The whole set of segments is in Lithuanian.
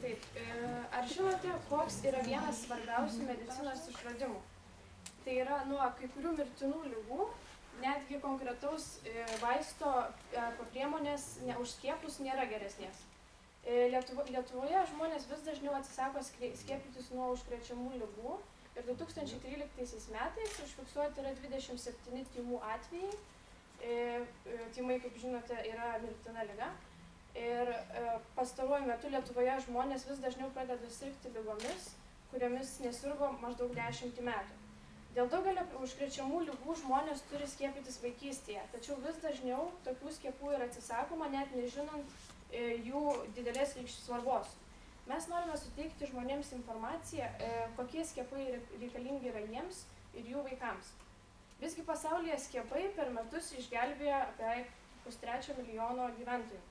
Taip, ar žinote, koks yra vienas svarbiausių medicinos išradimų? Tai yra nuo kai kurių mirtinų ligų, netgi konkretaus vaisto priemonės už skiepus nėra geresnės. Lietuvoje žmonės vis dažniau atsisako skiepytis nuo užkrečiamų ligų ir 2013 metais užfiksuoti yra 27 tymų atvejai. Tymai, kaip žinote, yra mirtina liga. Ir pastaruoju metu Lietuvoje žmonės vis dažniau pradeda sirgti ligomis, kuriomis nesirgo maždaug 10 metų. Dėl daugelio užkrečiamų ligų žmonės turi skiepytis vaikystėje, tačiau vis dažniau tokių skiepų yra atsisakoma, net nežinant jų didelės svarbos. Mes norime suteikti žmonėms informaciją, kokie skiepai reikalingi yra jiems ir jų vaikams. Visgi pasaulyje skiepai per metus išgelbėjo apie 3,5 milijono gyventojų.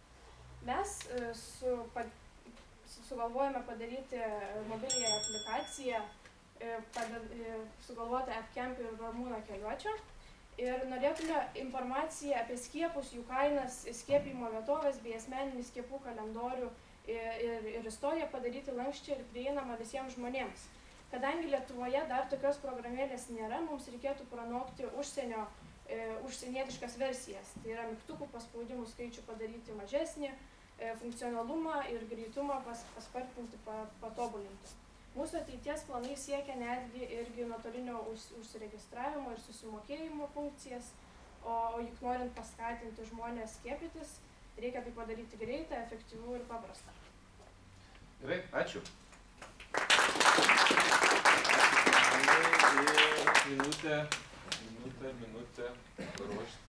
Mes sugalvojame padaryti mobiliąją aplikaciją, sugalvoti AppCamp ir Ramūno Keliuočio ir norėtume informaciją apie skiepus, jų kainas, skiepijimo vietovės bei asmeninį skiepų kalendorių ir istoriją padaryti lanksčią ir prieinamą visiems žmonėms. Kadangi Lietuvoje dar tokios programėlės nėra, mums reikėtų pranokti užsienietiškas versijas. Tai yra mygtukų paspaudimų skaičių padaryti mažesnį, funkcionalumą ir greitumą paspartinti, patobulinti. Mūsų ateities planai siekia netgi irgi nuotolinio užsiregistravimo ir susimokėjimo funkcijas, o juk norint paskatinti žmonės skiepytis, reikia tai padaryti greitą, efektyvų ir paprastą. Gerai, ačiū. Minutę paruošti.